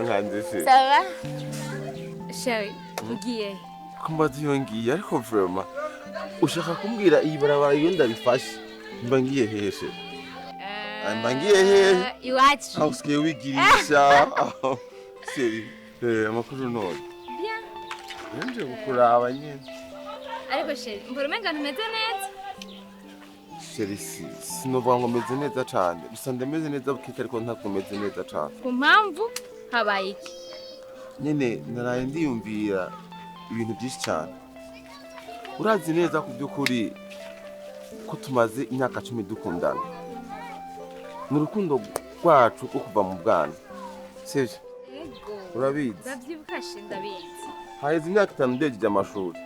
wankanze se sawa sheri ugiye kumbaza iyo ngiye ariko vraiment ushaka kumbwira iyi barabara iyo ndarifashe mba ngiye hehe se mba ngiye hehe iwacu aho usigaye wigirisha seri amakuru none bien nje gukuraba nyine ariko sheri mbona umenga ntumeze neza sheri sinovuga ngo meze neza cyane gusa ndameze neza bukike ariko ntakomeze neza cyane ku mpamvu habaye iki nyine naraye ndiyumvira ibintu byinshi cyane urazi neza ku by'ukuri ko tumaze imyaka 10 dukundana ni urukundo rwacu rwo kuva mu bwana sibyo urabizi ndabyibuka ndabizi haheze imyaka 5 ndejeje amashuri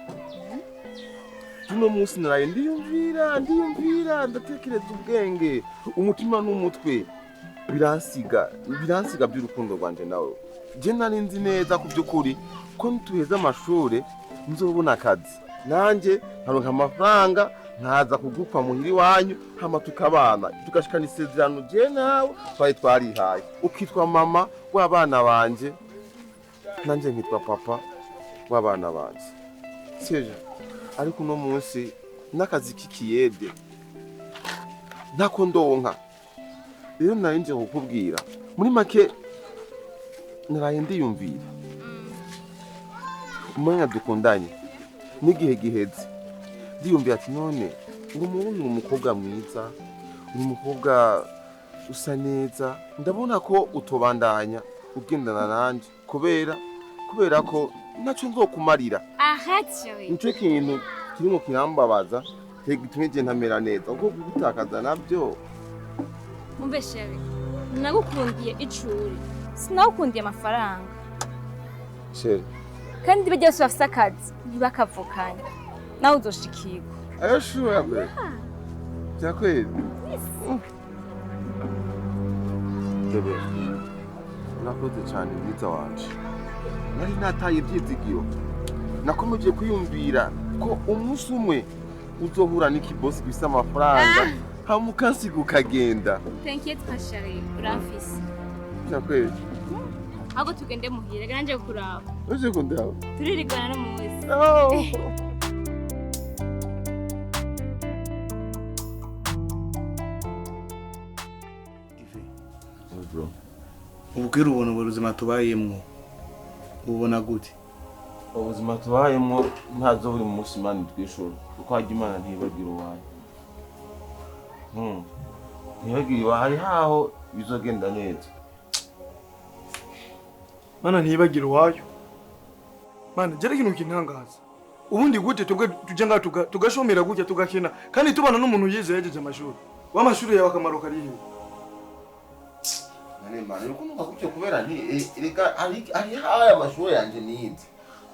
tuno munsi naraye ndiyumvira ndatekereza ubwenge umutima n'umutwe biransiga by'urukundo rwanje nawe je nari nzi neza ku by'ukuri ko nituheza amashuri nzobona akazi nanjye nkaronka amafaranga nkaza kugupfa muhiri wanyu hama tukabana tugashikana isezerano je nawe twarihaye ukitwa mama w'abana banje nanje nkitwa papa w'abana banje sije ariko uno munsi n'akazi k'ikiyede ntako ndonka rero nari nje kukubwira muri make naraye ndiyumvira umwanya dukundanye n'igihe giheze ndiyumvira ati none uri umukobwa mwiza uri umukobwa usa neza ndabona ko utobandanya ugendana nanje kubera ko ntacyo nzokumarira nicyo kintu kirimo kirambabaza gituma je ntamera neza kuko kugutakaza nabyo umve sheri nagukundiye icuri sinagukundiye amafaranga sheri kandi bajya bose bafite akazi ntibakavukanye nawe uzoshikirwa ayo shuwa be byakwezi bebe urakoze cyane mwiza wanje nari nataye ibyizigiro nakomeje kwiyumvira ko umunsi umwe uzohura n'ikibosi gifite amafaranga hama ukansiga ukagenda t'inquiète pas chérie uramfise byakwezi ahubwo tugende muhira ganje kuraba uje kundaba turirigana no muzi bro ubwira ubona ubuzima tubayemwo ubona gute ubuzima tubayemwo ntazo buri munsi Imana twishura kuko hajya Imana ntibagira uwayo ntibagira uwayo haho bizogenda neza Mana ntibagira uwayo Mana jere kintu kintangaza ubundi gute tuje nga tugashomera gutya tugakina kandi tubana n'umuntu yize yajeje amashuri w'amashuri yawe akamaro karihe Mana uko nuko kubera nti reka ari haya amashuri yanje nize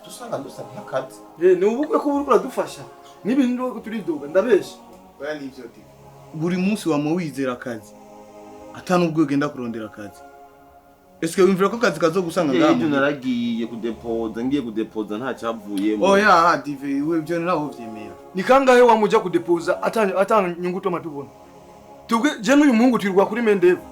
tusanga dusa nk'akazi ni ubukwe ko uri kuradufasha n'ibintu ndo turidoga ndabesha oya nivyo ti buri munsi wama wizera akazi atanubwo ugenda kurondera akazi eske wimvira ko akazi kazogusanga ngaho ibyo naragiye ngiye kudepoza nta cyavuyemo oya dive we byo naho vyemera ni kangahe wamuja kudepoza atanga nyungu to matubona tubwe je n'uyu muhungu twirwa kuri mendevu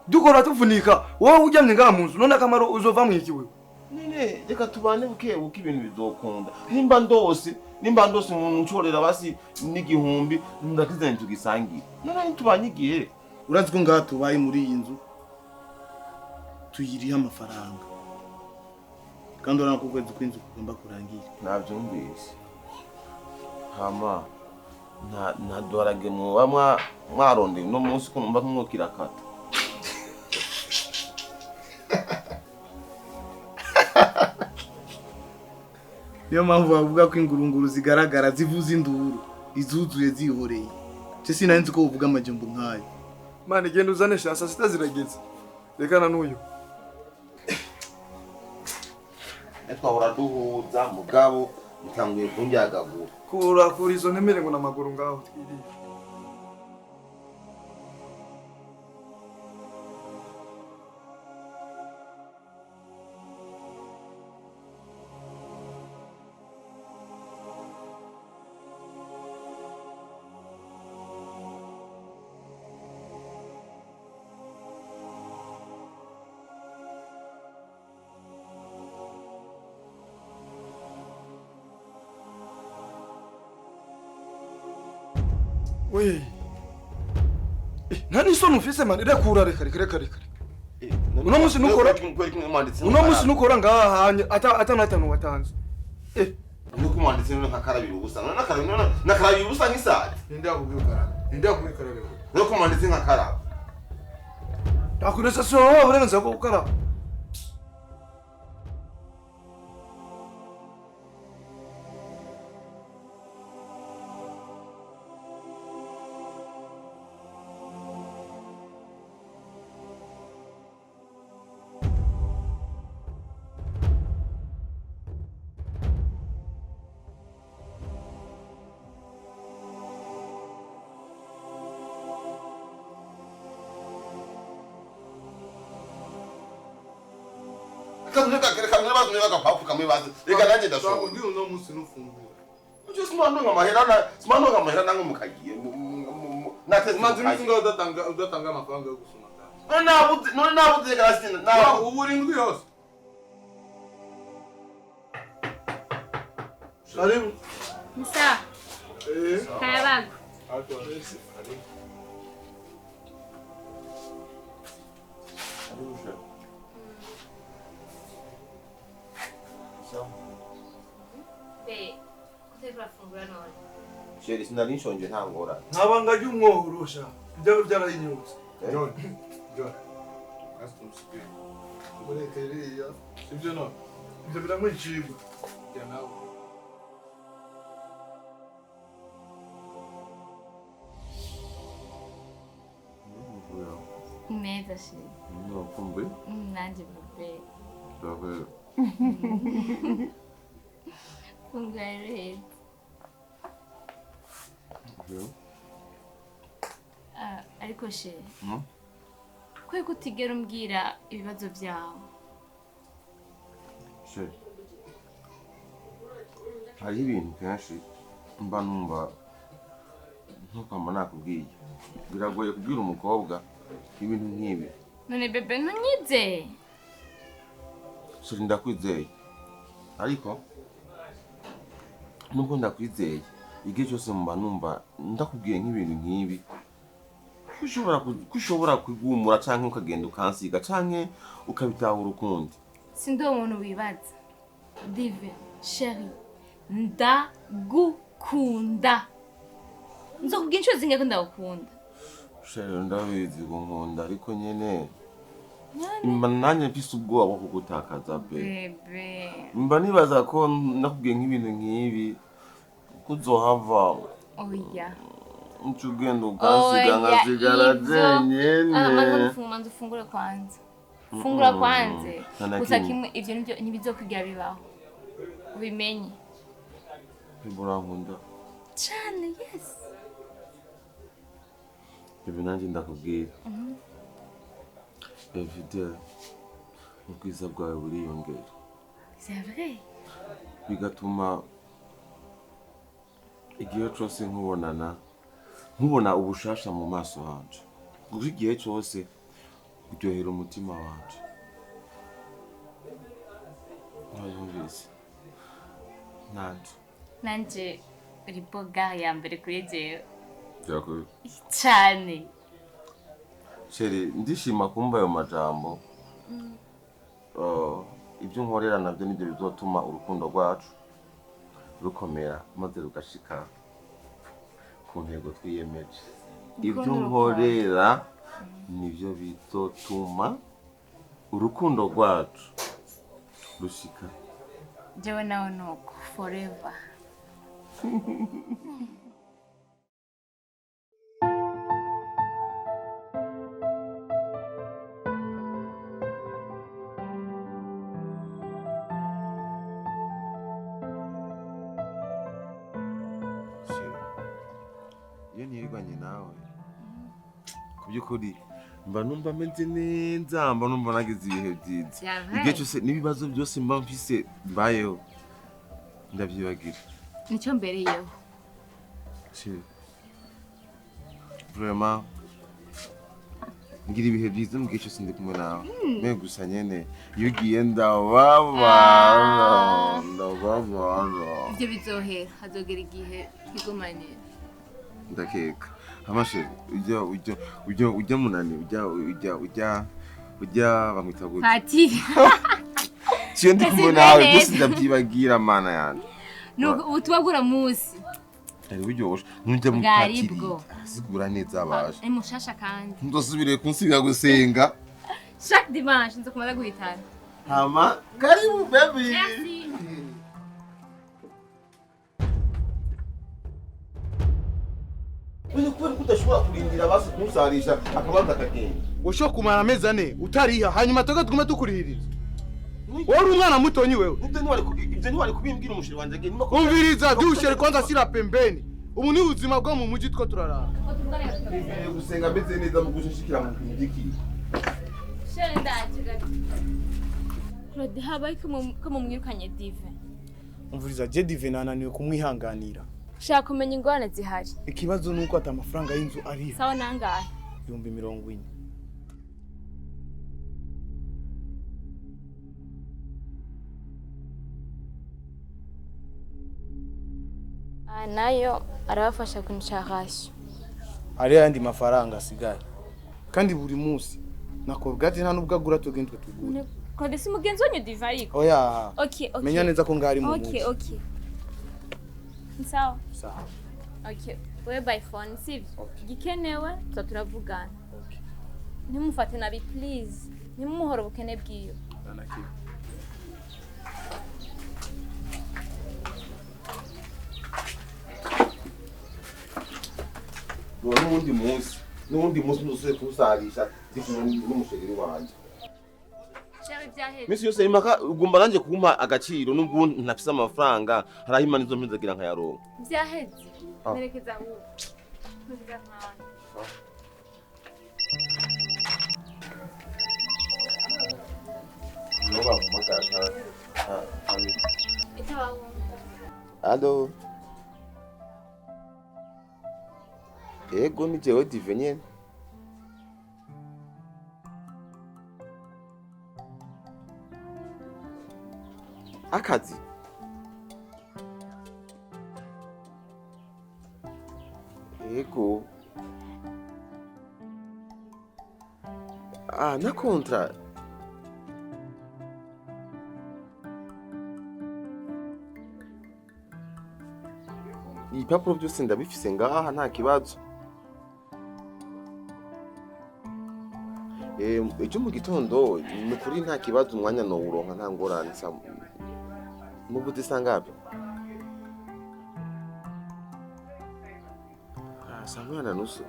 dukora tuvunika wowe ujyamye ngaha mu nzu none akamaro uzova mu ikiwe none reka tubane buke ibintu bizokunda nimba ndose nshorera basi n'igihumbi ndakizanye tugisangira none tubanye igihe urazi ko ngaha tubaye muri iyi nzu tuyiriha amafaranga kandi urana ko kwezi kw'inzu kugomba kurangira navyumvise hama nadorage muba mwaronde no munsi ko numva kumwokirakata niyo mpamvu bavuga ko ingurunguru zigaragara zivuza induru izuzuye zihoreye cyo sinanzi ko uvuga amajambo nkayo Mana genda uzane shansa zitazirageze rekana n'uyu twahora duhuza mugabo utanguye kunjyagagura kuri izo ntemere ngo n'amaguru ngaho twiriye We. Nani sonu ufise man irekura reka. Uno musi nukora ngaha hanye atanatanu watanze. Nuko umwanditsi nkakarabira ubusa. Nakarabira ubusa nk'isari. Ninde yakubwira? Nuko umwanditsi nkakaraba. Ndakuresa so uburenganzira bwo gukaraba. Kamera papu kamibaza. Reka nanje ndashobora. Ndi uno musi nufungura. Uje simano ngamahera nango mukagiye. Nateze Manzi nifunga udatanga amafaranga yo gusoma. None nabuze gasina. Na Ubu urindwi yose. Karibu. Musa. Karabago. Kurafungura none. Sheri sinari nshonje nta ngora. Ntabanga ry'umworosha. Ibyo byarayinyutse. John. Astumsipe. Uburekereya. Sibyo no. Ibyo biramwicibwa. Ya nawe. Neza shi. No kumbe. Nanje bube. Dawe. Fungarete. Ariko she. Kwe kutigera umbwira ibibazo byawe. She. Hari ibintu kenshi mba numva ntukamba nakubwiye. Biragoye kubwira umukobwa ibintu nk'ibi. None bebe ntunyizeye. Sheri ndakwizeye. Ariko nubwo ndakwizeye igihe cyose mba numva ndakubwiye nk'ibintu nk'ibi kushobora kwigumura canke ukagenda ukansiga canke ukabitahura ukundi. Sindi umuntu wibaza. Dive, chérie, ndagukunda. Nzokubwira inshuro zingahe ko ndagukunda. Sheri ndabizi ko nkunda ariko nyene mba nanye mfise ubwoba bwo kugutakaza be. Bebe. Mba nibaza ko nakubwiye nk'ibintu nk'ibi kuzohava. Oya. Ugenda ukansiga nkasigara jenyene. Manza ufungure kwanza. Fungura kwanze. Gusa kimwe ivyo ntibizokwigira bibaho. Ubimenye. Bibura nkunda. Cyane, yes. Bebe nanje ndakubwira. Evide ubwiza bwawe buriyongera. C'est vrai. Bigatuma igihe cyose nkubona ubushasha mu maso hanje. Kuko igihe cyose uryohera umutima wanje. Nayumvise. Nanje uri bogari ya mbere kuri jewe. Byakuri. Cyane. Sheri ndishima kumva ayo majambo. Ibyo nkorera nabyo nibyo bizotuma urukundo rwacu rukomera maze rugashika ku ntego twiyemeje. Ibyo nkorera nibyo bizotuma urukundo rwacu rushika. Jewe nawe nuko forever. Iyo niriganye nawe kubyukuri mba numva meze neza, mba numva nagize ibihe byiza. Igihe cyose n'ibibazo byose mba mfise mbayeho ndabyibagira. Nicyo mbereyeho. Vraiment ngira ibihe byiza mu gihe cyose ndi kumwe nawe. Me gusa nyene iyo ugiye ndababara. Ibyo bizohera hazogera igihe kigumanira. ndakeka amashe ujya munani ujya bamwita gute Patiri ciyo ndi kumwe nawe gusa ndabyibagira mana yanjye ubutuba bw'uramusi ari buryoshe nujya mu patiri asigura neza abasha ari mushasha kandi ndosubire kunsiga gusenga chaque dimanche nzo kumaza guhitana hama karibu baby merci Wewe kweli kudashobora kurindira basi kumusarisha akabanza kagenda Usho kumara amezi ane utariha hanyuma tugume tukurihiriza. Wari umwana mutonyi wewe. Ibyo ntiwari kubimbwira umushiri wanje agenda Umviriza dushere kwanza sira pembeni. Ubu ni ubuzima bwo mu mujyi two turarara. gusenga meze neza mu gushishikira mu giki Shere ndaje Claude habaye ko mumwirukanye Dive. Umviriza je Dive nananiwe kumwihanganira. Shaka kumenya ingorane zihari. Ikibazo nuko ata amafaranga y'inzu ari. Sawa nangahe? 40,000. Nayo arabafasha kunishakasha. Ari yandi mafaranga asigaye. Kandi buri munsi nakobwate nta nubwo agura tugende tugura. Claude si mugenzi wanyu Dive ariko. Oya. Okay. Menya neza ko ngari mu munsi. Okay. Sawa. Sawa. Okay. Wewe by phone sivyo? Okay. Gikenewe turavugana. Okay. Nimufate nabi please. Nimumuhora ubukene bwiyo. Nanaki. n'undi munsi ndusuye kusarisha n'umusheri wanje misi yose imaka ugomba nanje kumpa agaciro nubwo ntafise amafaranga harahimana izo mpizagira nkayaronka byaheze nerekeza aho ntugira nkana Noba mukaka itabaho Alo Ego ni jewe Dive nyene akazi Ego na kontra ibipapuro byose ndabifise ngaha nta kibazo ejo mu gitondo ni kuri nta kibazo umwanya nowuronka nta ngorane mubuze sangabe saa moya na nusu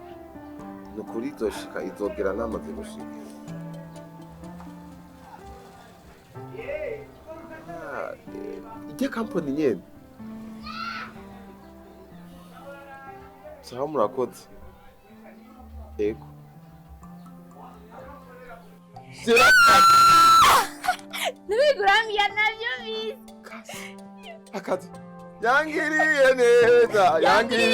ni kuri izoshika izogera namaze gushika ijya kampani nyene sawa murakoze ego Nubiguramya navyo bizi akazi yangiriye neza akazi